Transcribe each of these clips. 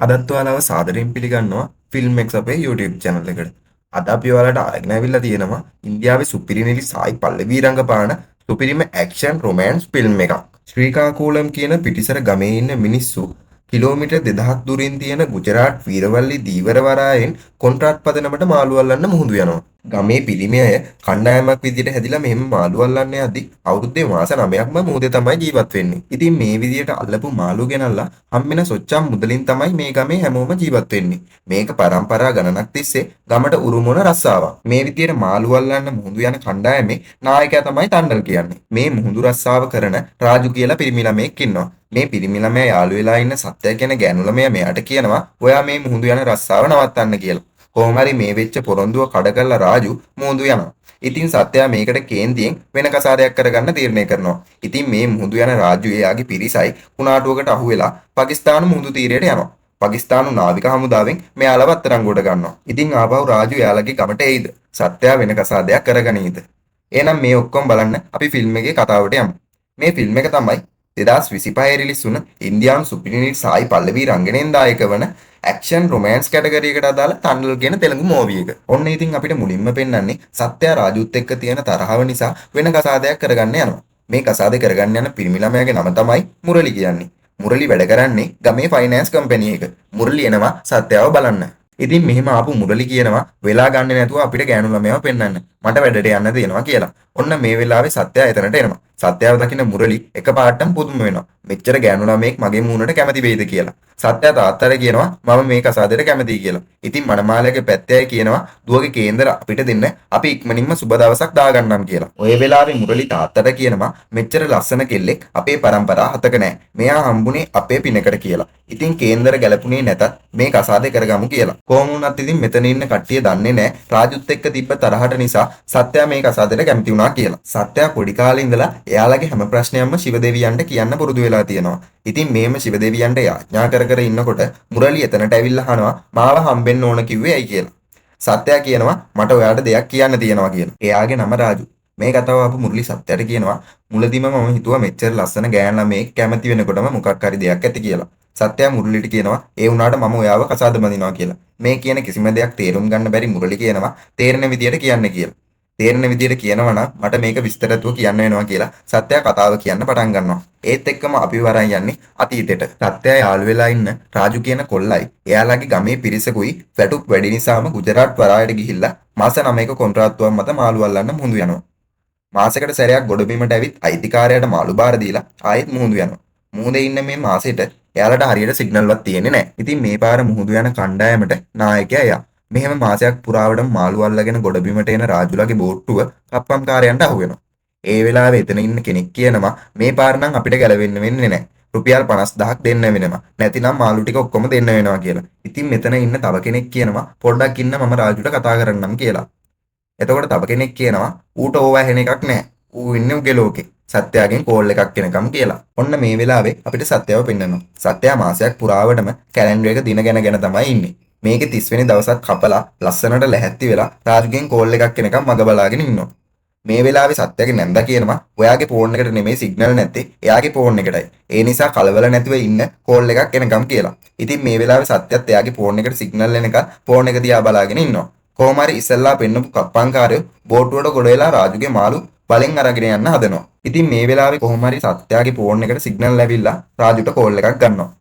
අදත් ඔයාලව සාදරයෙන් පිළිගන්නවා ෆිල්ම් එක්ස් අපේ YouTube channel එකට. අද අපි ඔයාලට අරගෙන අවිල්ලා තියෙනවා ඉන්දියාවේ සුපිරි නිලි සායි පල්ලවී රංගපාන සුපිරිම ඇක්ෂන් රොමෑන්ස් ෆිල්ම් එකක්. ශ්‍රීකාකුලම් කියන පිටිසර ගමේ ඉන්න මිනිස්සු කිලෝමීටර් 2000ක් දුරින් තියෙන ගුජරාට් වීරවල්ලි දීවර වරායෙන් කොන්ට්‍රාත් පදනමට මාළු අල්ලන්න මුහුදු යනවා. ගමේ පිරිමි අය කණ්ඩායමක් විදිහට හැදිලා මෙහෙම මාළු අල්ලන්න යද්දි අවුරුද්දේ මාස 9ක්ම මුහුදේ තමයි ජීවත් වෙන්නේ. ඉතින් මේ විදිහට අල්ලපු මාළු ගෙනල්ලා හම්බෙන සොච්චම් මුදලින් තමයි මේ ගමේ හැමෝම ජීවත් වෙන්නේ. මේක පරම්පරා ගණනක් තිස්සේ ගමට උරුම වුණ රස්සාවක්. මේ විදිහට මාළු අල්ලන්න මුහුදු යන කණ්ඩායමේ නායකයා තමයි තණ්ඩල් කියන්නේ. මේ මුහුදු රස්සාව කරන රාජු කියලා පිරිමි ළමයෙක් ඉන්නවා. මේ පිරිමි ළමයා යාළු වෙලා ඉන්න සත්‍ය කියන ගෑනු ළමයා මෙයාට කියනවා ඔයා මේ මුහුදු යන රස්සාව නවත්තන්න කියලා. කොහොම හරි මේ වෙච්ච පොරොන්දුව කඩ කරලා රාජු මුහුදු යනවා. ඉතින් සත්‍යයා මේකට කේන්තියෙන් වෙන කසාදයක් කරගන්න තීරණය කරනවා. ඉතින් මේ මුහුදු යන රාජු එයාගේ පිරිසයි කුණාටුවකට අහු වෙලා පාකිස්තාන මුහුදු තීරයට යනවා. පාකිස්තානු නාවික හමුදාවෙන් මෙයාලව අත්අඩංගුවට ගන්නවා. ඉතින් ආපහු රාජු එයාලගේ ගමට එයිද? සත්‍යයා වෙන කසාදයක් කරගනීද? එහෙනම් මේ ඔක්කොම බලන්න අපි ෆිල්ම් එකේ කතාවට යමු. මේ ෆිල්ම් එක තමයි 2025 රිලිස් වුණ ඉන්දියානු සුපිරි සායි පල්ලවී රංගනයෙන් දායක වන ඇක්ෂන් රොමෑන්ස් කැටගරි එකට අදාළ තණ්ඩල් කියන තෙලුගු මූවි එක. ඔන්න ඉතින් අපිට මුලින්ම පෙන්වන්නේ සත්‍ය රාජුත් එක්ක තියෙන තරහව නිසා වෙන කසාදයක් කරගන්න යනවා. මේ කසාදේ කරගන්න යන පිරිමි ළමයාගේ නම තමයි මුරලි කියන්නේ. මුරලි වැඩ කරන්නේ ගමේ ෆයිනෑන්ස් කම්පැනි එක. මුරලි එනවා සත්‍යව බලන්න. ඉතින් මෙහෙම ආපු මුරලි කියනවා වෙලා ගන්න නැතුව අපිට ගෑනු ළමයාව පෙන්වන්න. මට වැඩට යන්න දෙනවා කියලා. ඔන්න මේ වෙලාවේ සත්‍යය එතනට එනවා. සත්‍යව දකින්න මුරලි එකපාරටම පුදුම වෙනවා. මෙච්චර ගෑනු ළමයෙක් මගේ මූණට කැමති වෙයිද කියලා. සත්‍ය තාත්තට කියනවා මම මේ කසාදෙට කැමතියි කියලා. ඉතින් මනමාලයාගේ පැත්තේ කියනවා දුවගේ කේන්දර අපිට දෙන්න අපි ඉක්මනින්ම සුබ දවසක් දාගන්නම් කියලා. ඔය වෙලාවේ මුරලි තාත්තට කියනවා මෙච්චර ලස්සන කෙල්ලෙක් අපේ පරම්පරා හතක නැහැ. මෙයා හම්බුනේ අපේ පිනකට කියලා. ඉතින් කේන්දර ගැලපුණේ නැතත් මේ කසාදේ කරගමු කියලා. කොහොම වුණත් ඉතින් මෙතන ඉන්න කට්ටිය දන්නේ නැහැ රාජුත් එක්ක තිබ්බ තරහට නිසා සත්‍යයා මේ කසාදෙට කැමති වුණා කියලා. සත්‍යයා පොඩි කාලේ ඉඳලා එයාලගේ හැම ප්‍රශ්නයක්ම ශිව දෙවියන්ට කියන්න පුරුදු වෙලා තියෙනවා. ඉතින් මේම ශිව දෙවියන්ට යාඥා කර ඉන්නකොට මුරලි එතනට ඇවිල්ලා අහනවා මාව හම්බෙන්න ඕන කිව්වේ ඇයි කියලා. සත්‍යයා කියනවා මට ඔයාලට දෙයක් කියන්න තියෙනවා කියලා. එයාගේ නම රාජු. මේ කතාව අපු මුරලි සත්‍යයට කියනවා මුලදීම මම හිතුවා මෙච්චර ලස්සන ගෑන ළමයෙක් කැමති වෙනකොටම මොකක් හරි දෙයක් ඇති කියලා. සත්‍යයා මුරලිට කියනවා ඒ වුණාට මම ඔයාව කසාද බඳිනවා කියලා. මේ කියන කිසිම දෙයක් තේරුම් ගන්න බැරි මුරලි කියනවා තේරෙන විදියට කියන්න කියලා. තේරෙන විදියට කියනවා නම් මට මේක විස්තරත්ව කියන්න වෙනවා කියලා සත්‍යයා කතාව කියන්න පටන් ගන්නවා. ඒත් එක්කම අපි වරන් යන්නේ අතීතයට. සත්‍යයා යාළු වෙලා ඉන්න රාජු කියන කොල්ලයි එයාලගේ ගමේ පිරිසකුයි වැටුප් වැඩි නිසාම ගුජරාට් වරායට ගිහිල්ලා මාස 9ක කොන්ත්‍රාත්තුවක් මත මාළු අල්ලන්න මුහුදු යනවා. මාසෙකට සැරයක් ගොඩබිමට ඇවිත් අයිතිකාරයාට මාළු බාර දීලා ආයෙත් මුහුදු යනවා. මුහුදේ ඉන්න මේ මාසෙට එයාලට හරියට සිග්නල්වත් තියෙන්නේ නැහැ. ඉතින් මේ පාර මුහුදු යන කණ්ඩායමට නායකයා එයා. මෙහෙම මාසයක් පුරාවටම මාළු අල්ලගෙන ගොඩබිමට එන රාජුලාගේ බෝට්ටුව කප්පම්කාරයන්ට අහු වෙනවා. ඒ වෙලාවේ එතන ඉන්න කෙනෙක් කියනවා මේ පාර නම් අපිට ගැලවෙන්න වෙන්නේ නැහැ. රුපියල් 50000ක් දෙන්න වෙනවා. නැතිනම් මාළු ටික ඔක්කොම දෙන්න වෙනවා කියලා. ඉතින් මෙතන ඉන්න තව කෙනෙක් කියනවා පොඩ්ඩක් ඉන්න මම රාජුට කතා කරන්නම් කියලා. එතකොට තව කෙනෙක් කියනවා ඌට ඕවා ඇහෙන එකක් නැහැ. ඌ ඉන්නේ උගේ ලෝකේ. සත්‍යයෙන් කෝල් එකක් එනකම් කියලා. ඔන්න මේ වෙලාවේ අපිට සත්‍යව පෙන්නනවා. සත්‍යයා මාසයක් පුරාවටම කැලෙන්ඩර් එක දින ගැන තමයි ඉන්නේ. මේකේ 30 වෙනි දවසත් කපලා ලස්සනට ලැහැත්ති වෙලා රාජුගෙන් කෝල් එකක් එනකම් මග බලාගෙන ඉන්නවා. මේ වෙලාවේ සත්‍යගේ නැන්දා කියනවා ඔයාගේ ෆෝන් එකට නෙමෙයි සිග්නල් නැත්තේ එයාගේ ෆෝන් එකටයි. ඒ නිසා කලබල නැතිව ඉන්න කෝල් එකක් එනකම් කියලා. ඉතින් මේ වෙලාවේ සත්‍යත් එයාගේ ෆෝන් එකට සිග්නල් එනකම් ෆෝන් එක දිහා බලාගෙන ඉන්නවා. කොහොම හරි ඉස්සෙල්ලා පෙන්නපු කප්පංකාරයෝ බෝට්ටුවට ගොඩ වෙලා රාජුගේ මාළු බලෙන් අරගෙන යන්න හදනවා. ඉතින් මේ වෙලාවේ කොහොම හරි සත්‍යගේ ෆෝන් එකට සිග්නල් ලැබිලා රාජුට කෝල් එකක් ගන්නවා.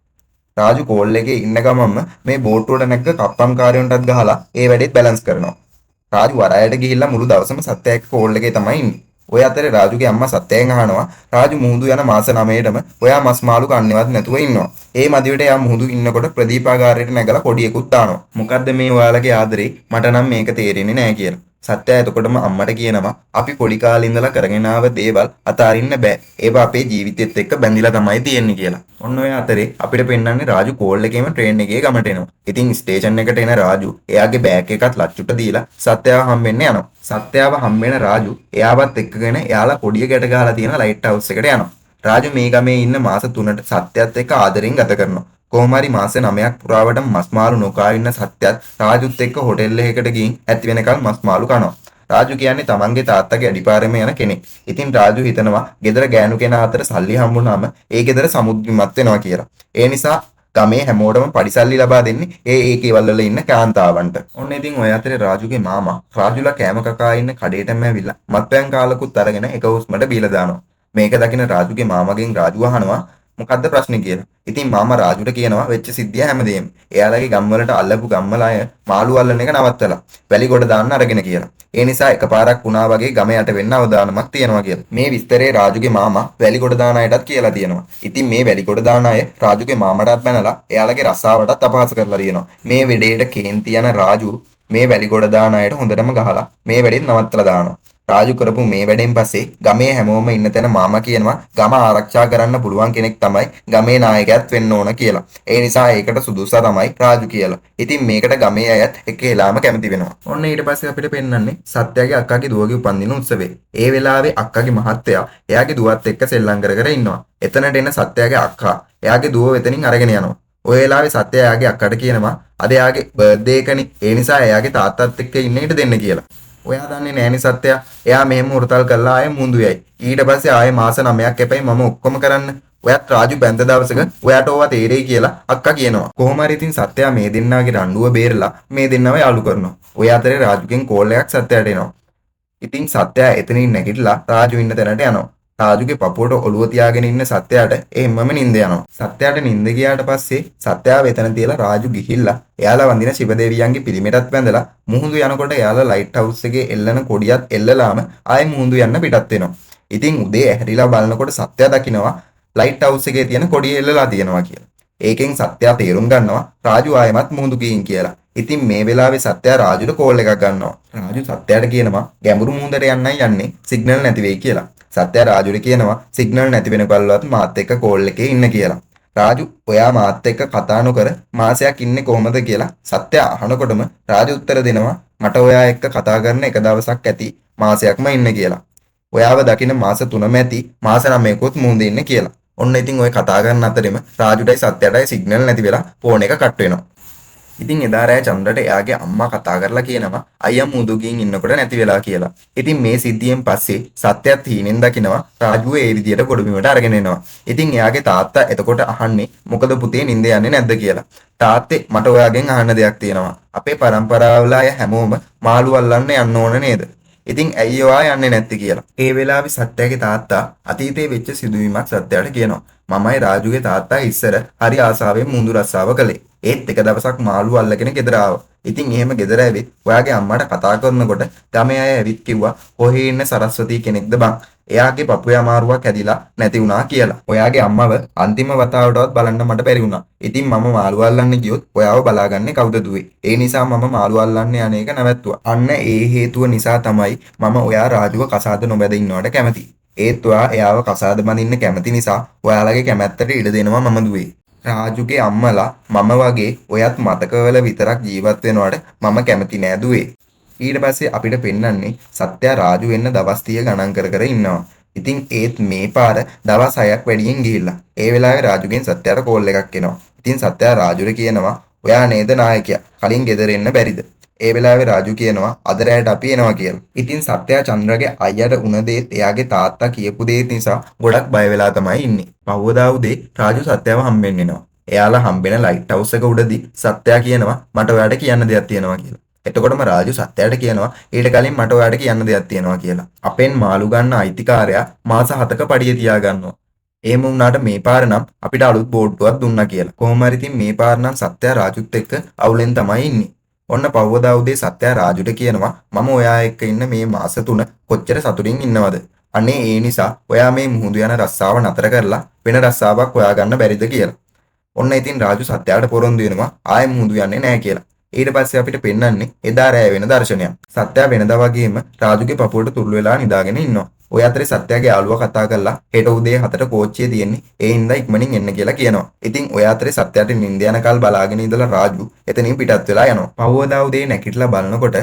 රාජු කෝල් එකේ ඉන්න ගමන්ම මේ බෝට්ටුවට නැග්ග කප්පම්කාරයන්ටත් ගහලා ඒ වැඩේත් බැලන්ස් කරනවා. රාජු වරායට ගිහිල්ලා මුළු දවසම සත්‍ය එක්ක කෝල් එකේ තමයි ඉන්නේ. ඔය අතරේ රාජුගේ අම්මා සත්‍යයෙන් අහනවා රාජු මුහුදු යන මාස 9ටම ඔයා මස් මාළු කන්නේවත් නැතුව ඉන්නවා. ඒ මදිවට එයා මුහුදු ඉන්නකොට ප්‍රදීපාගාරයට නැගලා කොඩියකුත් දානවා. මොකද්ද මේ ඔයාලගේ ආදරේ? මට නම් මේක තේරෙන්නේ නැහැ කියලා. සත්‍යය එතකොටම අම්මට කියනවා අපි පොඩි කාලේ ඉඳලා කරගෙන ආව දේවල් අතාරින්න බෑ. ඒවා අපේ ජීවිතෙත් එක්ක බැඳිලා තමයි තියෙන්නේ කියලා. ඔන්න ඔය අතරේ අපිට පෙන්වන්නේ රාජු කෝල් එකේම ට්‍රේන් එකේ ගමට එනවා. ඉතින් ස්ටේෂන් එකට එන රාජු එයාගේ බෑග් එකත් ලච්චුට දීලා සත්‍යව හම්බෙන්න යනවා. සත්‍යව හම්බෙන රාජු එයාවත් එක්කගෙන එයාලා කොඩිය ගැට ගහලා තියෙන ලයිට් හවුස් එකට යනවා. රාජු මේ ගමේ ඉන්න මාස 3ට සත්‍යයත් එක්ක ආදරෙන් ගත කරනවා. කොහොම හරි මාස 9ක් පුරාවට මස් මාළු නොකා ඉන්න සත්‍යත් රාජුත් එක්ක හොටෙල් එකකට ගිහින් ඇති වෙනකල් මස් මාළු කනවා. රාජු කියන්නේ තමන්ගේ තාත්තගේ අඩිපාරෙම යන කෙනෙක්. ඉතින් රාජු හිතනවා ගෙදර ගෑනු කෙනා අතර සල්ලි හම්බුනාම ඒ ගෙදර සමුද්‍රිමත් වෙනවා කියලා. ඒ නිසා ගමේ හැමෝටම පරිසල්ලි ලබා දෙන්නේ ඒ කේවල් වල ඉන්න කාන්තාවන්ට. ඔන්න ඉතින් ඔය අතරේ රාජුගේ මාමා රාජුලා කෑම කකා ඉන්න කඩේටම ඇවිල්ලා මත්පැන් කාලකුත් අරගෙන එක හුස්මට බීලා දානවා. මේක දකින රාජුගේ මාමගෙන් රාජු අහනවා මොකද්ද ප්‍රශ්නේ කියලා. ඉතින් මාමා රාජුට කියනවා වෙච්ච සිද්ධිය හැමදේම. එයාලගේ ගම්වලට අල්ලපු ගම්වල අය මාළු අල්ලන එක නවත්තලා වැලි ගොඩ දාන්න අරගෙන කියලා. ඒ නිසා එකපාරක් වුණා වගේ ගම යට වෙන්න අවදානමක් තියෙනවා කියලා. මේ විස්තරේ රාජුගේ මාමා වැලි ගොඩ දාන අයටත් කියලා තියෙනවා. ඉතින් මේ වැලි ගොඩ දාන අය රාජුගේ මාමටත් බැනලා එයාලගේ රස්සාවටත් අපහාස කරලා තියෙනවා. මේ වෙඩේට කේන්ති යන රාජු මේ වැලි ගොඩ දාන අයට හොඳටම ගහලා මේ වැඩේත් නවත්තලා දානවා. රාජු කරපු මේ වැඩෙන් පස්සේ ගමේ හැමෝම ඉන්න තැන මාමා කියනවා ගම ආරක්ෂා කරන්න පුළුවන් කෙනෙක් තමයි ගමේ නායකයාත් වෙන්න ඕන කියලා. ඒ නිසා ඒකට සුදුසා තමයි රාජු කියලා. ඉතින් මේකට ගමේ අයත් එක්කෙලාම කැමති වෙනවා. ඔන්න ඊට පස්සේ අපිට පෙන්වන්නේ සත්‍යගේ අක්කාගේ දුවගේ උපන්දින උත්සවේ. ඒ වෙලාවේ අක්කාගේ මහත්තයා එයාගේ දුවත් එක්ක සෙල්ලම් කර කර ඉන්නවා. එතනට එන සත්‍යගේ අක්කා එයාගේ දුව වෙතනින් අරගෙන යනවා. ඔය වෙලාවේ සත්‍ය එයාගේ අක්කට කියනවා අද එයාගේ බර්ත්ඩේ එකනේ. ඒ නිසා එයාගේ තාත්තත් එක්ක ඉන්න ඉඩ දෙන්න කියලා. ඔයා දන්නේ නෑනේ සත්‍යයා. එයා මෙහෙම උරතල් කරලා ආයේ මුඳු යයි. ඊට පස්සේ ආයේ මාස 9ක් එපයි මම ඔක්කොම කරන්න. ඔයත් රාජු බැඳ දවසක ඔයාට ඕවා තේරෙයි කියලා අක්කා කියනවා. කොහොම හරි ඉතින් සත්‍යයා මේ දෙන්නාගේ රණ්ඩුව බේරලා මේ දෙන්නව යාළු කරනවා. ඔය අතරේ රාජුගෙන් කෝල් එකක් සත්‍යයට එනවා. ඉතින් සත්‍යයා එතනින් නැගිටලා රාජු ඉන්න තැනට යනවා. රාජුගේ පපුවට ඔළුව තියාගෙන ඉන්න සත්‍යයට එහෙම්මම නිින්ද යනවා. සත්‍යයට නිින්ද ගියාට පස්සේ සත්‍යාව එතන තියලා රාජු ගිහිල්ලා එයාලා වඳින ශිවදේවියන්ගේ පිළිමයටත් වැඳලා මුහුදු යනකොට එයාලා ලයිට් හවුස් එකේ එල්ලන කොඩියත් එල්ලලාම ආයෙ මුහුදු යන්න පිටත් වෙනවා. ඉතින් උදේ ඇහැරිලා බලනකොට සත්‍යා දකිනවා ලයිට් හවුස් එකේ තියෙන කොඩිය එල්ලලා තියෙනවා කියලා. ඒකෙන් සත්‍යා තේරුම් ගන්නවා රාජු ආයෙමත් මුහුදු ගිහින් කියලා. ඉතින් මේ වෙලාවේ සත්‍යා රාජුට කෝල් එකක් ගන්නවා. රාජු සත්‍යාට කියනවා ගැඹුරු මුහුදට යන්නයි යන්නේ සිග්නල් නැති වෙයි කියලා. සත්‍ය රාජුට කියනවා සිග්නල් නැති වෙනකල්වත් මාත් එක්ක කෝල් එකේ ඉන්න කියලා. රාජු ඔයා මාත් එක්ක කතා නොකර මාසයක් ඉන්නේ කොහමද කියලා සත්‍ය අහනකොටම රාජු උත්තර දෙනවා මට ඔයා එක්ක කතා කරන එක දවසක් ඇති මාසයක්ම ඉන්න කියලා. ඔයාව දකින මාස 3ම ඇති මාස 9කුත් මුහුදේ ඉන්න කියලා. ඔන්න ඉතින් ඔය කතා කරන අතරෙම රාජුටයි සත්‍යයටයි සිග්නල් නැති වෙලා ෆෝන් එක කට් වෙනවා. ඉතින් එදා රෑ චන්ද්‍රට එයාගේ අම්මා කතා කරලා කියනවා අයියා මුහුදු ගිහින් ඉන්නකොට නැති වෙලා කියලා. ඉතින් මේ සිද්ධියෙන් පස්සේ සත්‍යයත් හීනෙන් දකිනවා රාජුව ඒ විදියට ගොඩබිමට අරගෙන එනවා. ඉතින් එයාගේ තාත්තා එතකොට අහන්නේ මොකද පුතේ නිින්ද යන්නේ නැද්ද කියලා. තාත්තේ මට ඔයාගෙන් අහන්න දෙයක් තියෙනවා. අපේ පරම්පරාවල අය හැමෝම මාළු අල්ලන්න යන්න ඕන නේද? ඉතින් ඇයි ඔයා යන්නේ නැත්තේ කියලා. ඒ වෙලාවේ සත්‍යගේ තාත්තා අතීතයේ වෙච්ච සිදුවීමක් සත්‍යයට කියනවා. මමයි රාජුගේ තාත්තා ඉස්සර හරි ආසාවෙන් මුහුදු රස්සාව කළේ. ඒත් එක දවසක් මාළු අල්ලගෙන ගෙදර ආවා. ඉතින් එහෙම ගෙදර ඇවිත් ඔයාගේ අම්මට කතා කරනකොට ගමේ අය ඇවිත් කිව්වා කොහේ ඉන්න සරස්වතී කෙනෙක්ද බං. එයාගේ පපුවේ අමාරුවක් හැදිලා නැති වුණා කියලා. ඔයාගේ අම්මව අන්තිම වතාවටවත් බලන්න මට බැරි වුණා. ඉතින් මම මාළු අල්ලන්න ගියොත් ඔයාව බලාගන්නේ කවුද දුවේ? ඒ නිසා මම මාළු අල්ලන්න යන එක නැවැත්තුවා. අන්න ඒ හේතුව නිසා තමයි මම ඔයා රාජුව කසාද නොබැද ඉන්නවට කැමති. ඒත් ඔයා එයාව කසාද බඳින්න කැමති නිසා ඔයාලගේ කැමැත්තට ඉඩ දෙනවා මම දුවේ. රාජුගේ අම්මලා මම වගේ ඔයත් මතකවල විතරක් ජීවත් වෙනවට මම කැමති නෑ දුවේ. ඊට පස්සේ අපිට පෙන්වන්නේ සත්‍ය රාජු වෙන්න දවස් 30 ගණන් කර කර ඉන්නවා. ඉතින් ඒත් මේ පාර දවස් 6ක් වැඩියෙන් ගිහිල්ලා. ඒ වෙලාවේ රාජුගෙන් සත්‍යයට කෝල් එකක් එනවා. ඉතින් සත්‍ය රාජුට කියනවා ඔයා නේද නායකයා? කලින් ගෙදර එන්න බැරිද? ඒ වෙලාවේ රාජු කියනවා අද රැයට අපි එනවා කියලා. ඉතින් සත්‍ය චන්ද්‍රගේ අයියට උන දේත් එයාගේ තාත්තා කියපු දේත් නිසා ගොඩක් බය වෙලා තමයි ඉන්නේ. පහවදා උදේ රාජු සත්‍යව හම්බෙන්න එනවා. එයාලා හම්බෙන ලයිට් හවුස් එක උඩදී සත්‍ය කියනවා මට ඔයාට කියන්න දෙයක් තියෙනවා කියලා. එතකොටම රාජු සත්‍යයට කියනවා ඊට කලින් මට ඔයාට කියන්න දෙයක් තියෙනවා කියලා. අපෙන් මාළු ගන්න අයිතිකාරයා මාස 7ක පඩිය තියා ගන්නවා. එහෙම වුණාට මේ පාර නම් අපිට අලුත් බෝඩ්ටුවක් දුන්නා කියලා. කොහොම හරි ඉතින් මේ පාර නම් සත්‍ය රාජුත් එක්ක අවුලෙන් තමයි ඉන්නේ. ඔන්න පවවදා උදේ සත්‍ය රාජුට කියනවා මම ඔයා එක්ක ඉන්න මේ මාස 3 කොච්චර සතුටින් ඉන්නවද? අනේ ඒ නිසා ඔයා මේ මුහුදු යන රස්සාව නතර කරලා වෙන රස්සාවක් හොයාගන්න බැරිද කියලා. ඔන්න ඉතින් රාජු සත්‍යයට පොරොන්දු වෙනවා ආයෙ මුහුදු යන්නේ නැහැ කියලා. ඊට පස්සේ අපිට පෙන්වන්නේ එදා රෑ වෙන දර්ශනයක්. සත්‍ය වෙනදා වගේම රාජුගේ පපුවට තුල්ල වෙලා නිදාගෙන ඉන්නවා. ඔය අතරේ සත්‍යගේ යාළුවා කතා කරලා හෙට උදේ 4ට කෝච්චිය තියෙන්නේ ඒ හින්දා ඉක්මනින් එන්න කියලා කියනවා. ඉතින් ඔය අතරේ සත්‍යයට නිින්ද යනකල් බලාගෙන ඉඳලා රාජු එතනින් පිටත් වෙලා යනවා. පහවදා උදේ නැගිටලා බලනකොට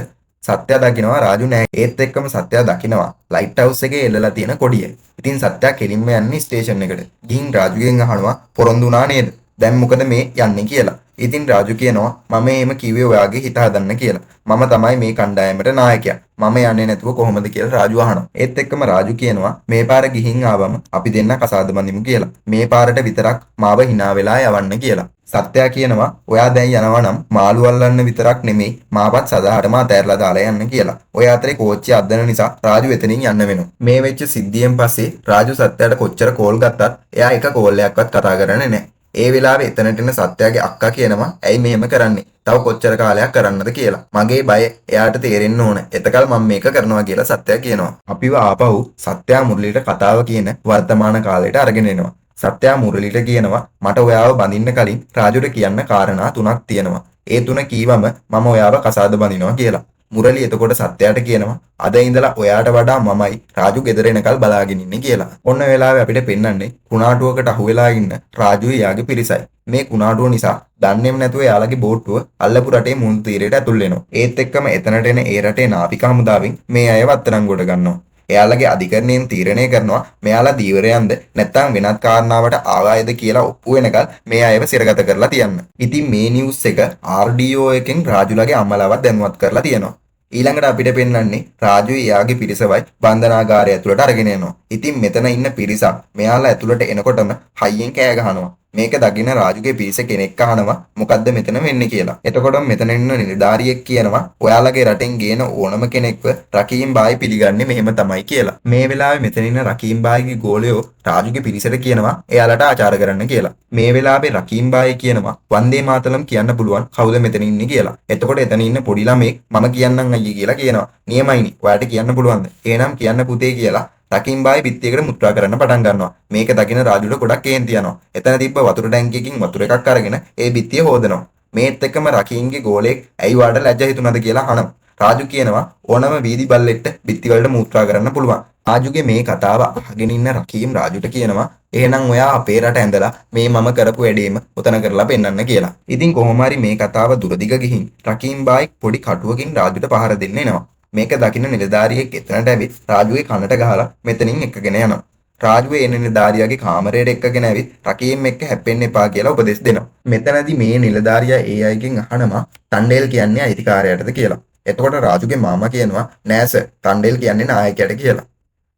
සත්‍ය දකිනවා රාජු නැහැ. ඒත් එක්කම සත්‍ය දකිනවා ලයිට් හවුස් එකේ එල්ලලා තියෙන කොඩිය. ඉතින් සත්‍ය කෙලින්ම යන්නේ ස්ටේෂන් එකට. ගිහින් රාජුගෙන් අහනවා පොරොන්දු වුණා නේද? දැන් මොකද මේ යන්නේ කියලා. ඉතින් රාජු කියනවා මම එහෙම කිව්වේ ඔයාගේ හිත හදන්න කියලා. මම තමයි මේ කණ්ඩායමට නායකයා. මම යන්නේ නැතුව කොහොමද කියලා රාජු අහනවා. ඒත් එක්කම රාජු කියනවා මේ පාර ගිහින් ආවම අපි දෙන්න කසාද බඳිමු කියලා. මේ පාරට විතරක් මාව hina වෙලා යවන්න කියලා. සත්‍යයා කියනවා ඔයා දැන් යනවා නම් මාළු අල්ලන්න විතරක් නෙමෙයි මාවත් සදාහටම අතෑරලා දාලා යන්න කියලා. ඔය අතරේ කෝච්චිය අද්දන නිසා රාජු එතනින් යන්න වෙනවා. මේ වෙච්ච සිද්ධියෙන් පස්සේ රාජු සත්‍යයට කොච්චර කෝල් ගත්තත් එයා එක කෝල් එකක්වත් කතා කරන්නේ නැහැ. ඒ වෙලාවේ එතනට එන සත්‍යයාගේ අක්කා කියනවා ඇයි මෙහෙම කරන්නේ? තව කොච්චර කාලයක් කරන්නද කියලා. මගේ බය එයාට තේරෙන්න ඕන. එතකල් මම මේක කරනවා කියලා සත්‍යයා කියනවා. අපිව ආපහු සත්‍යයා මුරලිට කතාව කියන වර්තමාන කාලයට අරගෙන එනවා. සත්‍යයා මුරලිට කියනවා මට ඔයාව බඳින්න කලින් රාජුට කියන්න කාරණා 3ක් තියෙනවා. ඒ 3 කීවම මම ඔයාව කසාද බඳිනවා කියලා. මුරලි එතකොට සත්‍යයට කියනවා අද ඉඳලා ඔයාට වඩා මමයි රාජු ගෙදර එනකල් බලාගෙන ඉන්නේ කියලා. ඔන්න වෙලාවේ අපිට පෙන්වන්නේ කුණාටුවකට අහුවෙලා ඉන්න රාජුයි යාගේ පිරිසයි. මේ කුණාටුව නිසා දන්නේම නැතුව යාළගේ බෝට්ටුව අල්ලපු රටේ මුහුදු තීරයට ඇතුල් වෙනවා. ඒත් එක්කම එතනට එන ඒ රටේ නාවික හමුදාවෙන් මේ අයව අත්අඩංගුවට ගන්නවා. එයාලගේ අධිකරණයෙන් තීරණය කරනවා මෙයාලා දීවරයන්ද නැත්නම් වෙනත් කාරණාවට ආවායද කියලා ඔප්පු වෙනකල් මේ අයව සිරගත කරලා තියන්න. ඉතින් මේ නිවුස් එක RDO එකෙන් රාජුලගේ අම්මලාවත් දැනුවත් කරලා තියෙනවා. ඊළඟට අපිට පෙන්වන්නේ රාජුයි එයාගේ පිරිසවයි බන්ධනාගාරය ඇතුළට අරගෙන යනවා. ඉතින් මෙතන ඉන්න පිරිසක් මෙයාලා ඇතුළට එනකොටම හයියෙන් කෑ ගහනවා. මේක දකින්න රාජුගේ පිරිස කෙනෙක් අහනවා මොකද්ද මෙතන වෙන්නේ කියලා. එතකොට මෙතන ඉන්න නිලධාරියෙක් කියනවා ඔයාලගේ රටෙන් ගේන ඕනම කෙනෙක්ව රකීම් බායි පිළිගන්නේ මෙහෙම තමයි කියලා. මේ වෙලාවේ මෙතන ඉන්න රකීම් බායිගේ ගෝලයෝ රාජුගේ පිරිසට කියනවා එයාලට ආචාර කරන්න කියලා. මේ වෙලාවේ රකීම් බායි කියනවා වන්දේ මාතලම් කියන්න පුළුවන් කවුද මෙතන ඉන්නේ කියලා. එතකොට එතන ඉන්න පොඩි ළමෙක් මම කියන්නම් අයියේ කියලා කියනවා. නියමයිනි ඔයාලට කියන්න පුළුවන්ද? එහෙනම් කියන්න පුතේ කියලා රකීම් බායි පිටියකට මුත්‍රා කරන්න පටන් ගන්නවා. මේක දකින රාජුට ගොඩක් කේන්ති යනවා. එතන තිබ්බ වතුර ටැංකියකින් වතුර එකක් අරගෙන ඒ පිටිය හොදනවා. මේත් එක්කම රකීම්ගේ ගෝලෙක් ඇයි වාට ලැජ්ජා හිතුණාද කියලා අහනවා. රාජු කියනවා ඕනම වීදි බල්ලෙක්ට පිටි වලට මුත්‍රා කරන්න පුළුවන්. රාජුගේ මේ කතාව අහගෙන ඉන්න රකීම් රාජුට කියනවා එහෙනම් ඔයා අපේ රට ඇඳලා මේ මම කරපු වැඩේම උතන කරලා පෙන්නන්න කියලා. ඉතින් කොහොම හරි මේ කතාව දුරදිග ගිහින් රකීම් බායි පොඩි කටුවකින් රාජුට පහර දෙන්න එනවා. මේක දකින්න නිලධාරියෙක් එතනට ඇවිත් රාජුගේ කනට ගහලා මෙතනින් එක්කගෙන යනවා. රාජුවේ එන නිලධාරියාගේ කාමරයට එක්කගෙන ඇවිත් රකීම් එක්ක හැප්පෙන්න එපා කියලා උපදෙස් දෙනවා. මෙතනදී මේ නිලධාරියා ඒ අයගෙන් අහනවා තණ්ඩේල් කියන්නේ අයිතිකාරයටද කියලා. එතකොට රාජුගේ මාමා කියනවා නෑ සර් තණ්ඩේල් කියන්නේ නායකයට කියලා.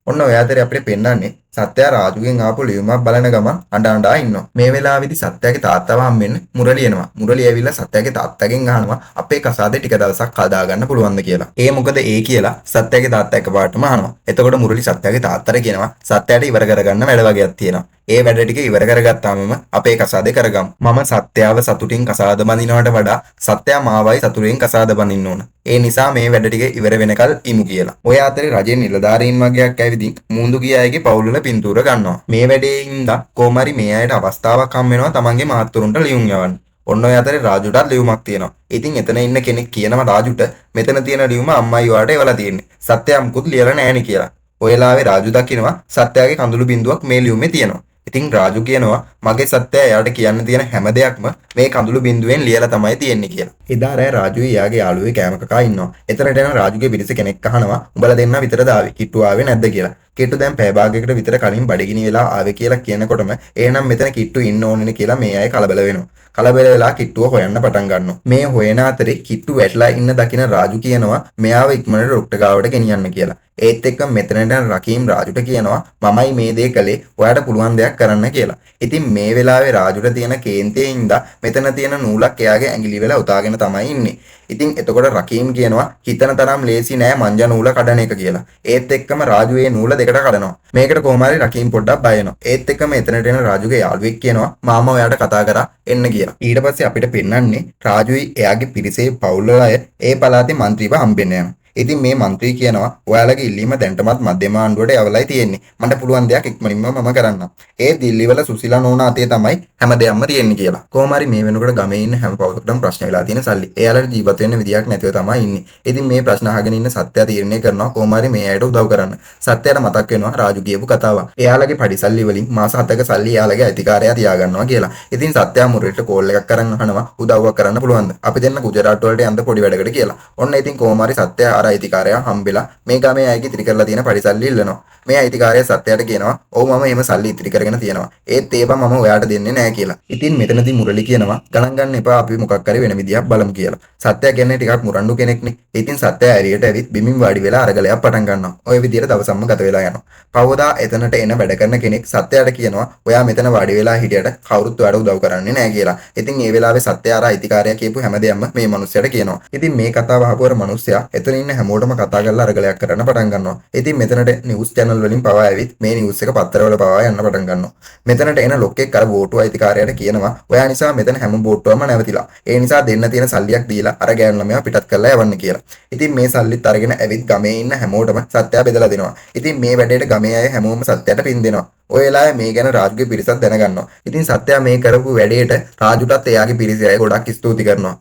ඔන්න ඔය අතරේ අපිට පෙන්වන්නේ සත්‍යයා රාජුගෙන් ආපු ලියුමක් බලන ගමන් අඬ ඉන්නවා. මේ වෙලාවේදී සත්‍යයාගේ තාත්තව හම්බෙන්න මුරලි එනවා. මුරලි ඇවිල්ලා සත්‍යයාගේ තාත්තගෙන් අහනවා අපේ කසාදේ ටික දවසක් හදා ගන්න පුළුවන්ද කියලා. ඒ මොකද ඒ කියලා සත්‍යයාගේ තාත්තා එකපාරටම අහනවා. එතකොට මුරලි සත්‍යයාගේ තාත්තට කියනවා සත්‍යයට ඉවර කරගන්න වැඩ වගේක් තියෙනවා. ඒ වැඩ ටික ඉවර කරගත්තාම අපේ කසාදේ කරගමු. මම සත්‍යාව සතුටින් කසාද බඳිනවට වඩා සත්‍යා මාවයි සතුටින් කසාද බඳින්න ඕන. ඒ නිසා මේ වැඩ ටික ඉවර වෙනකල් ඉමු කියලා. ඔය අතරේ රජේ නිලධාරීන් වගේක් ඇවිදින් මුඳු ගිය අයගේ පවුල් පින්තූර ගන්නවා. මේ වැඩේ හින්දා කොහොමරි මේ අයට අවස්ථාවක් හම් වෙනවා තමන්ගේ මහත්තුරුන්ට ලියුම් යවන්න. ඔන්න ඔය අතරේ රාජුටත් ලියුමක් තියෙනවා. ඉතින් එතන ඉන්න කෙනෙක් කියනවා රාජුට මෙතන තියෙන ලියුම අම්මයි ඔයාට එවලා තියෙන්නේ. සත්‍යයා මුකුත් ලියලා නැහෙනි කියලා. ඔය වෙලාවේ රාජු දකිනවා සත්‍යයාගේ කඳුළු බිඳුවක් මේ ලියුමේ තියෙනවා. ඉතින් රාජු කියනවා මගේ සත්‍යය එයාට කියන්න තියෙන හැම දෙයක්ම මේ කඳුළු බිඳුවෙන් ලියලා තමයි තියෙන්නේ කියලා. එදා රෑ රාජුයි එයාගේ යාළුවේ කෑම කකා ඉන්නවා. එතනට එන රාජුගේ පිරිස කෙනෙක් අහනවා උඹලා දෙන්නා විතරද ආවේ? කිට්ටු ආවේ නැද්ද කියලා. කිට්ටු දැන් පැය භාගයකට විතර කලින් බඩගිනි වෙලා ආවේ කියලා කියනකොටම එහෙනම් මෙතන කිට්ටු ඉන්න ඕනේ කියලා මේ අය කලබල වෙනවා. කලබල වෙලා කිට්ටුව හොයන්න පටන් ගන්නවා. මේ හොයන අතරේ කිට්ටු වැටලා ඉන්න දකින රාජු කියනවා මෙයාව ඉක්මනට ડોක්ටර් ගාවට ගෙනියන්න කියලා. ඒත් එක්ක මෙතනට රකීම් රාජුට කියනවා මමයි මේ දේ කළේ ඔයාට පුළුවන් දෙයක් කරන්න කියලා. ඉතින් මේ වෙලාවේ රාජුට තියෙන කේන්තියේ ඉඳලා මෙතන තියෙන නූලක් එයාගේ ඇඟිලි වල උතාගෙන තමයි ඉන්නේ. ඉතින් එතකොට රකීම් කියනවා හිතන තරම් ලේසි නෑ මංජා නූල කඩන එක කියලා. ඒත් එක්කම රාජු ඒ නූල දෙකට කඩනවා. මේකට කොහොම හරි රකීම් පොඩ්ඩක් බය වෙනවා. ඒත් එක්කම එතනට එන රාජුගේ යාළුවෙක් කියනවා මාමා ඔයාට කතා කරා එන්න කියලා. ඊට පස්සේ අපිට පෙන්වන්නේ රාජුයි එයාගේ පිරිසේ පවුල් වල අය ඒ පළාතේ മന്ത്രിව හම්බෙන්න යනවා. ඉතින් මේ മന്ത്രി කියනවා ඔයාලගේ ඉල්ලීම දැන්ටමත් මධ්‍යම ආණ්ඩුවට යවලයි තියෙන්නේ. මට පුළුවන් දෙයක් ඉක්මනින්ම මම කරන්නම්. ඒ දිල්ලි වල සුසිලා නෝනා අතේ තමයි හැමදේම තියෙන්නේ කියලා. කොහොම හරි මේ වෙනකොට ගමේ ඉන්න හැම පවුලකටම ප්‍රශ්න වෙලා තියෙන සල්ලි. එයාලට ජීවත් වෙන්න විදියක් නැතිව තමයි ඉන්නේ. ඉතින් මේ ප්‍රශ්න අහගෙන ඉන්න සත්‍යය තීරණය කරනවා කොහොම හරි මේ අයට උදව් කරන්න. සත්‍යයට මතක් වෙනවා රාජු කියපු කතාව. එයාලගේ පඩිසල්ලි වලින් මාස 7ක සල්ලි එයාලගේ අධිකාරියා තියාගන්නවා කියලා. ඉතින් සත්‍යය මුරේට කෝල් එකක් අරන් අහනවා උදව්වක් කරන්න පුළුවන්ද? අපි දෙන්න ගුජරාට් වලට යන්න පොඩි වැඩකට කියලා. ඔන්න ඉතින් කොහොම හරි සත්‍යය අර අර අයිතිකාරයා හම්බෙලා මේ ගමේ අයගේ ඉතිරි කරලා තියෙන පරිසල්ලි ඉල්ලනවා. මේ අයිතිකාරයා සත්‍යයට කියනවා ඔව් මම එහෙම සල්ලි ඉතිරි කරගෙන තියෙනවා. ඒත් ඒවා මම ඔයාට දෙන්නේ නැහැ කියලා. ඉතින් මෙතනදී මුරලි කියනවා ගණන් ගන්න එපා අපි මොකක් හරි වෙන විදියක් බලමු කියලා. සත්‍ය කියන්නේ ටිකක් මුරණ්ඩු කෙනෙක්නේ. ඉතින් සත්‍ය ඇරියට ඇවිත් බිමින් වාඩි වෙලා අරගලයක් පටන් ගන්නවා. ওই විදියට දවසක්ම ගත වෙලා යනවා. පවදා එතනට එන වැඩ කරන කෙනෙක් සත්‍යයට කියනවා ඔයා මෙතන වාඩි වෙලා හිටියට කවුරුත් ඔයාට උදව් කරන්නේ නැහැ කියලා. ඉතින් ඒ වෙලාවේ සත්‍ය අර අයිතිකාරයා කියපු හැමදේම මේ මිනිස්සයාට කියනවා. ඉතින් මේ කතාව අහපුවර මිනිස්සයා එතන ඉන්න හැමෝටම කතා කරලා අරගලයක් කරන්න පටන් ගන්නවා. ඉතින් මෙතනට නිවුස් channel වලින් පවා ඇවිත් මේ නිවුස් එක පත්තරවල පවා යන්න පටන් ගන්නවා. මෙතනට එන ලොක්කෙක් අර බෝට්ටුව අයිතිකාරයාට කියනවා ඔයා නිසා මෙතන හැම බෝට්ටුවම නැවතිලා. ඒ නිසා දෙන්න තියෙන සල්ලියක් දීලා අර ගෑනු ළමයා පිටත් කරලා යවන්න කියලා. ඉතින් මේ සල්ලිත් අරගෙන ඇවිත් ගමේ ඉන්න හැමෝටම සත්‍යය බෙදලා දෙනවා. ඉතින් මේ වැඩේට ගමේ අය හැමෝම සත්‍යයට පින් දෙනවා. ඔය වෙලාවේ මේ ගැන රාජුගේ පිරිසක් දැනගන්නවා. ඉතින් සත්‍යය මේ කරපු වැඩේට රාජුටත් එයාගේ පිරිසේ අය ගොඩක් ස්තුති කරනවා.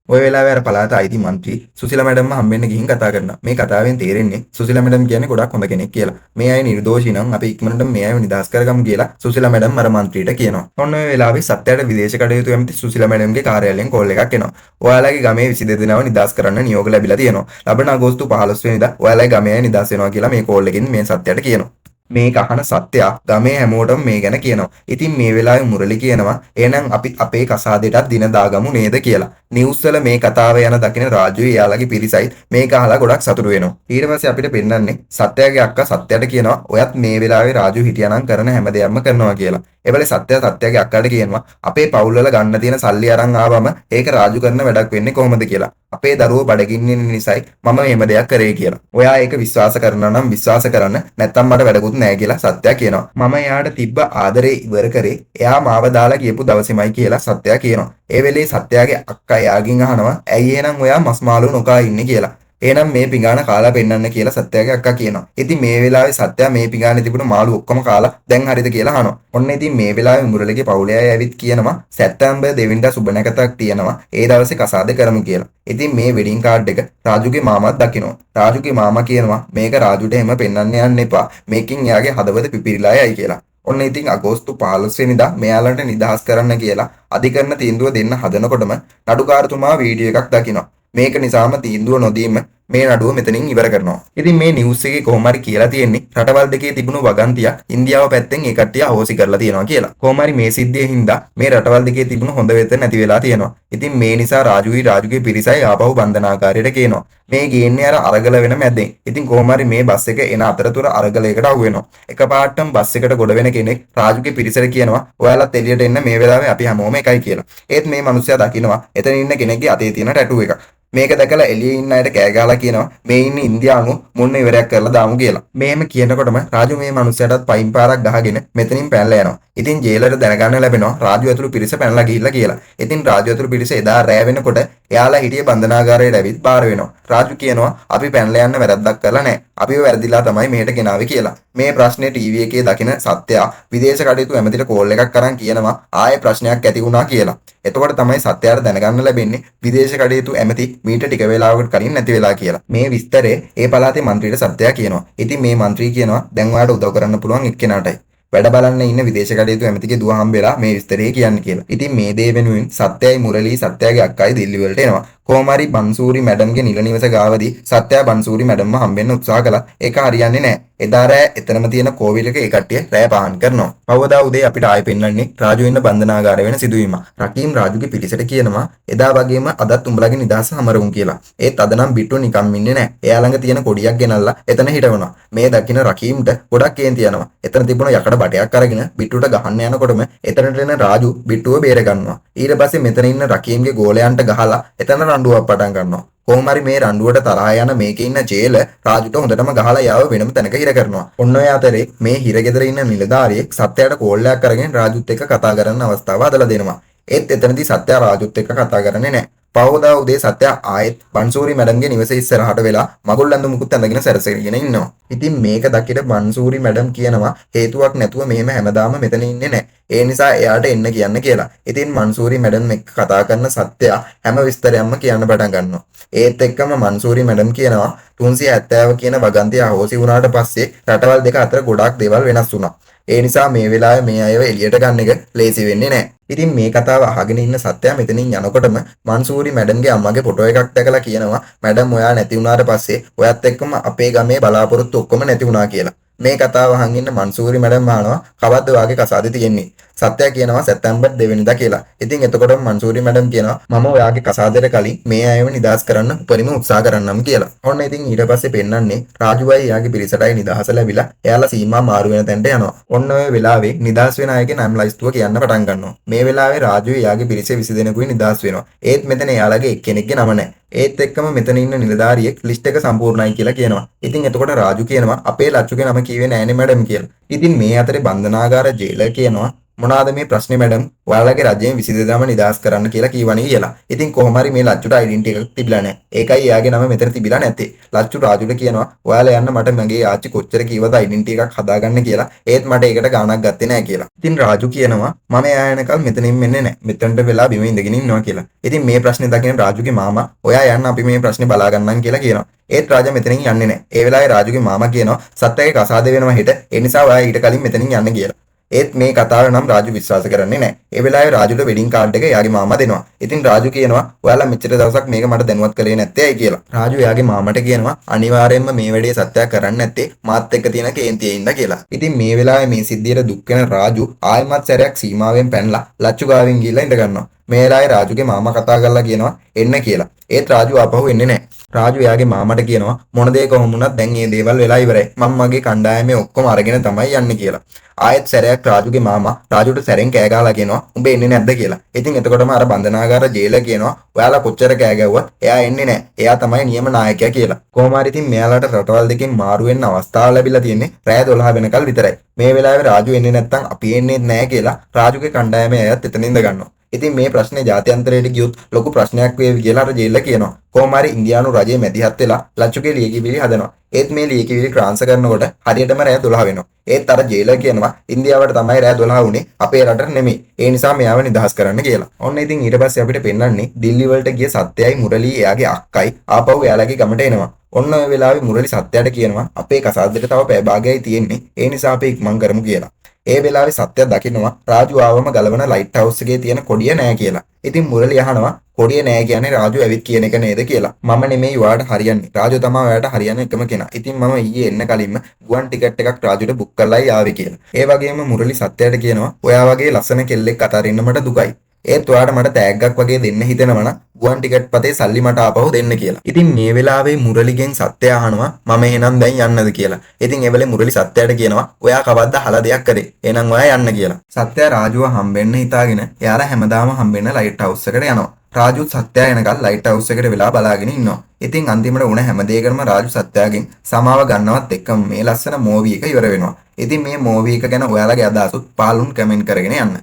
ඔය වෙලාවේ අර පළාත අයිති മന്ത്രി සුසිලා මැඩම්ම හම්බෙන්න ගිහින් කතා කරනවා. මේ කතාවෙන් තේරෙන්නේ සුසිලා මැඩම් කියන්නේ ගොඩක් හොඳ කෙනෙක් කියලා. මේ අය නිර්දෝෂී නම් අපි ඉක්මනට මේ අයව නිදහස් කරගමු කියලා සුසිලා මැඩම් අර മന്ത്രിට කියනවා. ඔන්න ඔය වෙලාවේ සත්‍යයට විදේශ කටයුතු ඇමති සුසිලා මැඩම්ගේ කාර්යාලයෙන් කෝල් එකක් එනවා. ඔයාලගේ ගමේ 22 දෙනාව නිදහස් කරන්න නියෝග ලැබිලා තියෙනවා. ලබන අගෝස්තු 15 වෙනිදා ඔයාලගේ ගමේ අය නිදහස් වෙනවා කියලා මේ කෝල් එකෙන් මේ සත්‍යයට කියනවා. මේක අහන සත්‍යයා ගමේ හැමෝටම මේ ගැන කියනවා. ඉතින් මේ වෙලාවේ මුරලි කියනවා එහෙනම් අපි අපේ කසාදෙටත් දින දාගමු නේද කියලා. නිවුස් වල මේ කතාව යන දකින රාජුයි එයාලගේ පිරිසයි මේක අහලා ගොඩක් සතුටු වෙනවා. ඊට පස්සේ අපිට පෙන්නන්නේ සත්‍යයාගේ අක්කා සත්‍යයට කියනවා ඔයත් මේ වෙලාවේ රාජු හිටියානම් කරන හැම දෙයක්ම කරනවා කියලා. ඒවලේ සත්‍යයාගේ අක්කාට කියනවා අපේ පවුල් වල ගන්න තියෙන සල්ලි අරන් ආවම ඒක රාජු කරන වැඩක් වෙන්නේ කොහොමද කියලා. අපේ දරුවෝ බඩගින්නේ නිසායි මම මෙහෙම දෙයක් කරේ කියලා. ඔයා ඒක විශ්වාස කරනවා නම් විශ්වාස කරන්න නැත්නම් මට වැඩකුත් නැහැ කියලා සත්‍යයා කියනවා. මම එයාට තිබ්බ ආදරේ ඉවර කරේ එයා මාව දාලා කියපු දවසේමයි කියලා සත්‍යයා කියනවා. ඒ වෙලේ සත්‍යයාගේ අක්කා එයාගෙන් අහනවා ඇයි එහෙනම් ඔයා මස් මාළු නොකා ඉන්නේ කියලා. එහෙනම් මේ පිඟාන කාලා පෙන්නන්න කියලා සත්‍යයාගේ අක්කා කියනවා. ඉතින් මේ වෙලාවේ සත්‍යයා මේ පිඟානේ තිබුණු මාළු ඔක්කොම කාලා දැන් හරිද කියලා අහනවා. ඔන්න ඉතින් මේ වෙලාවේ මුරලිගේ පවුලේ අය ඇවිත් කියනවා සැප්තැම්බර් 2 වෙනිදා සුබ නැකතක් තියෙනවා. ඒ දවසේ කසාද කරමු කියලා. ඉතින් මේ වෙඩින් කාඩ් එක රාජුගේ මාමත් දකිනවා. රාජුගේ මාමා කියනවා මේක රාජුට එහෙම පෙන්වන්න යන්න එපා. මේකෙන් එයාගේ හදවත පිපිරිලා යයි කියලා. ඔන්න ඉතින් අගෝස්තු 15 වෙනිදා මෙයාලට නිදහස් කරන්න කියලා අධිකරණ තීන්දුව දෙන්න හදනකොටම නඩුකාරතුමා වීඩියෝ එකක් දකිනවා. මේක නිසාම තීන්දුව නොදීම මේ නඩුව මෙතනින් ඉවර කරනවා. ඉතින් මේ නිවුස් එකේ කොහොම හරි කියලා තියෙන්නේ රටවල් දෙකේ තිබුණු වගන්තියක් ඉන්දියාව පැත්තෙන් ඒ කට්ටිය අහෝසි කරලා තියෙනවා කියලා. කොහොම හරි මේ සිද්ධිය හින්දා මේ රටවල් දෙකේ තිබුණු හොඳ වෙත නැති වෙලා තියෙනවා. ඉතින් මේ නිසා රාජුගේ පිරිසයි ආපහු බන්ධනාගාරයට ගේනවා. මේ ගේන්නේ අර අරගල වෙන මැද්දෙන්. ඉතින් කොහොම හරි මේ බස් එක එන අතරතුර අරගලයකට අහු වෙනවා. එකපාරටම බස් එකට ගොඩ වෙන කෙනෙක් රාජුගේ පිරිසට කියනවා ඔයාලත් එළියට එන්න මේ වෙලාවේ අපි හැමෝම එකයි කියලා. ඒත් මේ මිනිස්සයා දකිනවා එතන ඉන්න කෙනෙක්ගේ අතේ තියෙන ටැටු එක. මේක දැකලා එළියේ ඉන්න අයට කෑ ගහලා කියනවා මේ ඉන්නේ ඉන්දියානු මුන්න ඉවරයක් කරලා දාමු කියලා. මේම කියනකොටම රාජු මේ මිනිස්සයාටත් පයින් පාරක් ගහගෙන මෙතනින් පැනලා යනවා. ඉතින් ජේලරට දැනගන්න ලැබෙනවා රාජු ඇතුළු පිරිස පැනලා ගිහිල්ලා කියලා. ඉතින් රාජු ඇතුළු පිරිස එදා රෑ වෙනකොට එයාලා හිටියේ බන්ධනාගාරයට ඇවිත් බාර වෙනවා. රාජු කියනවා අපි පැනලා යන්න වැරද්දක් කරලා නැහැ. අපිව වැරදිලා තමයි මෙහෙට ගෙනාවේ කියලා. මේ ප්‍රශ්නේ ටීවී එකේ දකින සත්‍යයා විදේශ කටයුතු ඇමතිට කෝල් එකක් කරන් කියනවා ආයේ ප්‍රශ්නයක් ඇති වුණා කියලා. එතකොට තමයි සත්‍යයට දැනගන්න ලැබෙන්නේ විදේශ කටයුතු ඇමති මීට ටික වෙලාවකට කලින් නැති වෙලා කියලා. මේ විස්තරේ ඒ පළාතේ മന്ത്രിට සත්‍යයා කියනවා. ඉතින් මේ മന്ത്രി කියනවා දැන් ඔයාලට උදව් කරන්න පුළුවන් එක්කෙනාටයි. වැඩ බලන්න ඉන්න විදේශ කටයුතු ඇමතිගේ දුව හම්බෙලා මේ විස්තරේ කියන්නේ කියලා. ඉතින් මේ දේ වෙනුවෙන් සත්‍යයි මුරලී සත්‍යගේ අක්කයි දිල්ලි වලට එනවා. කොහොම හරි බන්සූරි මැඩම්ගේ නිල නිවස ගාවදී සත්‍යය බන්සූරි මැඩම්ව හම්බෙන්න උත්සාහ කළා. ඒක හරියන්නේ නැහැ. එදා රෑ එතනම තියෙන කෝවිල් එක ඒ කට්ටිය රෑ පහන් කරනවා. පවදා උදේ අපිට ආයෙ පෙන්වන්නේ රාජු ඉන්න බන්ධනාගාරය වෙන සිදුවීම. රකීම් රාජුගේ පිටිසට කියනවා එදා වගේම අදත් උඹලගේ නිදහස හමරුම් කියලා. ඒත් අද නම් බිට්ටු නිකම් ඉන්නේ නැහැ. එයා ළඟ තියෙන කොඩියක් ගෙනල්ලා එතන හිටවනවා. මේ දකින්න රකීම්ට ගොඩක් කේන්ති යනවා. එතන තිබුණ යකඩ බටයක් අරගෙන බිට්ටුට ගහන්න යනකොටම එතනට එන රාජු බිට්ටුව බේර ගන්නවා. ඊට පස්සේ මෙතන ඉන්න රකීම්ගේ ගෝලයන්ට ගහලා එතන රණ්ඩුවක් පටන් ගන්නවා. කොහොම හරි මේ රණ්ඩුවට තරහා යන මේකේ ඉන්න ජේල රාජුට හොඳටම ගහලා යාව වෙනම තැනක හිර කරනවා. ඔන්න ඔය අතරේ මේ හිරගෙදර ඉන්න නිලධාරියෙක් සත්‍යයට කෝල් එකක් අරගෙන රාජුත් එක්ක කතා කරන්න අවස්ථාව හදලා දෙනවා. ඒත් එතනදී සත්‍ය රාජුත් එක්ක කතා කරන්නේ නැහැ. පවදා උදේ සත්‍ය ආයෙත් බන්සූරි මැඩම්ගේ නිවසේ ඉස්සරහට වෙලා මගුල් ඇඳු මුකුත් ඇඳගෙන සැරසගෙන ඉන්නවා. ඉතින් මේක දකින බන්සූරි මැඩම් කියනවා හේතුවක් නැතුව මෙහෙම හැමදාම මෙතන ඉන්නේ නැහැ. ඒ නිසා එයාට එන්න කියන්න කියලා. ඉතින් මන්සූරි මැඩම් එක්ක කතා කරන සත්‍ය හැම විස්තරයක්ම කියන්න පටන් ගන්නවා. ඒත් එක්කම මන්සූරි මැඩම් කියනවා 370 කියන වගන්තිය අහෝසි වුණාට පස්සේ රටවල් දෙක අතර ගොඩාක් දේවල් වෙනස් වුණා. ඒ නිසා මේ වෙලාවේ මේ අයව එළියට ගන්න එක ලේසි වෙන්නේ නැහැ. ඉතින් මේ කතාව අහගෙන ඉන්න සත්‍යයා මෙතනින් යනකොටම මන්සූරි මන්සූරි මැඩම්ගේ අම්මගේ ෆොටෝ එකක් දැකලා කියනවා මැඩම් ඔයා නැති වුණාට පස්සේ ඔයත් එක්කම අපේ ගමේ බලාපොරොත්තු ඔක්කොම නැති වුණා කියලා. මේ කතාව අහන් ඉන්න මන්සූරි මැඩම් අහනවා කවද්ද වාගේ කසාදේ තියෙන්නේ. සත්‍ය කියනවා සැප්තැම්බර් 2 වෙනිදා කියලා. ඉතින් එතකොට මන්සූරි මැඩම් කියනවා මම ඔයාගේ කසාදෙට කලින් මේ අයව නිදහස් කරන්න උපරිම උත්සාහ කරන්නම් කියලා. ඔන්න ඉතින් ඊට පස්සේ පෙන්නන්නේ රාජුවයි එයාගේ පිරිසටයි නිදහස ලැබිලා එයාලා සීමා මාරු වෙන තැනට යනවා. ඔන්න ඔය වෙලාවේ නිදහස් වෙන අයගේ නම් ලයිස්තුව කියන්න පටන් ගන්නවා. මේ වෙලාවේ රාජුව එයාගේ පිරිසේ 20 දෙනෙකුයි නිදහස් වෙනවා. ඒත් මෙතන එයාලගේ එක්කෙනෙක්ගේ නම නැහැ. ඒත් එක්කම මෙතන ඉන්න නිලධාරියෙක් ලිස්ට් එක සම්පූර්ණයි කියලා කියනවා. ඉතින් එතකොට රාජු කියනවා අපේ ලච්චුගේ නම කිව්වේ නෑනේ මැඩම් කියලා. ඉතින් මේ අතරේ බන්ධනාගාර ජේලර් කියනවා මොනවාද මේ ප්‍රශ්නේ මැඩම් ඔයාලගේ රජයෙන් 22 නිදහස් කරන්න කියලා කීවනේ කියලා. ඉතින් කොහොම හරි මේ ලච්චුට ඩෙන්ටිටි එකක් තිබිලා නැහැ. ඒකයි එයාගේ නම මෙතන තිබිලා නැත්තේ. ලච්චු රාජුට කියනවා ඔයාලා යන්න මට මගේ ආච්චි කොච්චර කිව්වද ඩෙන්ටිටි එකක් හදාගන්න කියලා. ඒත් මට ඒකට ගාණක් ගත්තේ නැහැ කියලා. ඉතින් රාජු කියනවා මම එයා යනකල් මෙතනින් මෙන්නේ නැහැ. මෙතනට වෙලා බිම ඉඳගෙන ඉන්නවා කියලා. ඉතින් මේ ප්‍රශ්නේ දකින රාජුගේ මාමා ඔයා යන්න අපි මේ ප්‍රශ්නේ බලා ගන්නම් කියලා කියනවා. ඒත් රාජා මෙතනින් යන්නේ නැහැ. ඒ වෙලාවේ රාජුගේ මාමා කියනවා සත්‍යයේ කසාද වෙනවා හෙට. ඒ නිසා ඔයා ඊට කලින් මෙතනින් යන්න කියලා. ඒත් මේ කතාව නම් රාජු විශ්වාස කරන්නේ නැහැ. ඒ වෙලාවේ රාජුට වෙඩින් කාඩ් එක එයාගේ මාමා දෙනවා. ඉතින් රාජු කියනවා ඔයාලා මෙච්චර දවසක් මේක මට දැනුවත් කළේ නැත්තේ ඇයි කියලා. රාජු එයාගේ මාමට කියනවා අනිවාර්යයෙන්ම මේ වැඩේ සත්‍යයක් කරන්න නැත්තේ මාත් එක්ක තියෙන කේන්තියේ ඉන්න කියලා. ඉතින් මේ වෙලාවේ මේ සිද්ධියට දුක් වෙන රාජු ආයෙමත් සැරයක් සීමාවෙන් පැනලා ලච්චු ගාවින් ගිහිල්ලා ඉඳ ගන්නවා. මේ වෙලාවේ රාජුගේ මාමා කතා කරලා කියනවා එන්න කියලා. ඒත් රාජු ආපහු එන්නේ නැහැ. රාජු එයාගේ මාමට කියනවා මොන දේ කොහොම වුණත් දැන් මේ දේවල් වෙලා ඉවරයි. මම මගේ කණ්ඩායමේ ඔක්කොම අරගෙන තමයි යන්නේ කියලා. ආයෙත් සැරයක් රාජුගේ මාමා රාජුට සැරෙන් කෑ ගහලා කියනවා උඹ එන්නේ නැද්ද කියලා. ඉතින් එතකොටම අර බන්ධනාගාර ජේලර් කියනවා ඔයාලා කොච්චර කෑ ගැව්වත් එයා එන්නේ නැහැ. එයා තමයි නියම නායකයා කියලා. කොහොම හරි ඉතින් මෙයාලට රටවල් දෙකෙන් මාරු වෙන්න අවස්ථාව ලැබිලා තියෙන්නේ රෑ 12 වෙනකල් විතරයි. මේ වෙලාවේ රාජු එන්නේ නැත්නම් අපි එන්නේ නැහැ කියලා රාජුගේ කණ්ඩායමේ අයත් එතන ඉඳ ගන්නවා. ඉතින් මේ ප්‍රශ්නේ ජාත්‍යන්තරයට ගියොත් ලොකු ප්‍රශ්නයක් වේවි කියලා අර ජේලර් කියනවා. කොහොම හරි ඉන්දියානු රජයේ මැදිහත් වෙලා ලච්චුගේ ලියකියවිලි හදනවා. ඒත් මේ ලියකියවිලි ට්‍රාන්ස්ෆර් කරනකොට හරියටම රෑ 12 වෙනවා. ඒත් අර ජේලර් කියනවා ඉන්දියාවට තමයි රෑ 12 වුනේ අපේ රටට නෙමෙයි. ඒ නිසා මෙයාව නිදහස් කරන්න කියලා. ඔන්න ඉතින් ඊට පස්සේ අපිට පෙන්වන්නේ දිල්ලි වලට ගිය සත්‍යයි මුරලී එයාගේ අක්කයි ආපහු එයාලගේ ගමට එනවා. ඔන්න ඔය වෙලාවේ මුරලි සත්‍යයට කියනවා අපේ කසාදෙට තව පැය භාගයයි තියෙන්නේ. ඒ නිසා අපි ඉක්මන් කරමු කියලා. ඒ වෙලාවේ සත්‍ය දකින්නවා රාජු ආවම ගලවන ලයිට් හවුස් එකේ තියෙන කොඩිය නෑ කියලා. ඉතින් මුරලි අහනවා කොඩිය නෑ කියන්නේ රාජු ඇවිත් කියන එක නේද කියලා. මම නෙමෙයි ඔයාට හරියන්නේ. රාජු තමයි ඔයාට හරියන එකම කෙනා. ඉතින් මම ඊයේ එන්න කලින්ම ගුවන් ටිකට් එකක් රාජුට බුක් කරලායි ආවේ කියලා. ඒ වගේම මුරලි සත්‍යයට කියනවා ඔයා වගේ ලස්සන කෙල්ලෙක් අතරින්න මට දුකයි. ඒත් ඔයාට මට තෑග්ගක් වගේ දෙන්න හිතෙනවා නම් ගුවන් ටිකට් පතේ සල්ලි මට ආපහු දෙන්න කියලා. ඉතින් මේ වෙලාවේ මුරලිගෙන් සත්‍ය අහනවා මම එහෙනම් දැන් යන්නද කියලා. ඉතින් ඒ වෙලේ මුරලි සත්‍යයට කියනවා ඔයා කවද්ද අහලා දෙයක් කරේ. එහෙනම් ඔයා යන්න කියලා. සත්‍ය රාජුව හම්බෙන්න හිතාගෙන එයාලා හැමදාම හම්බෙන්න ලයිට් හවුස් එකට යනවා. රාජුත් සත්‍ය එනකල් ලයිට් හවුස් එකට වෙලා බලාගෙන ඉන්නවා. ඉතින් අන්තිමට උණ හැම දෙයකටම රාජු සත්‍යගෙන් සමාව ගන්නවත් එක්කම මේ ලස්සන මූවි එක ඉවර වෙනවා. ඉතින් මේ මූවි එක ගැන ඔයාලගේ අදහසුත් පාලුන් කමෙන්ට් කරගෙන යන්න.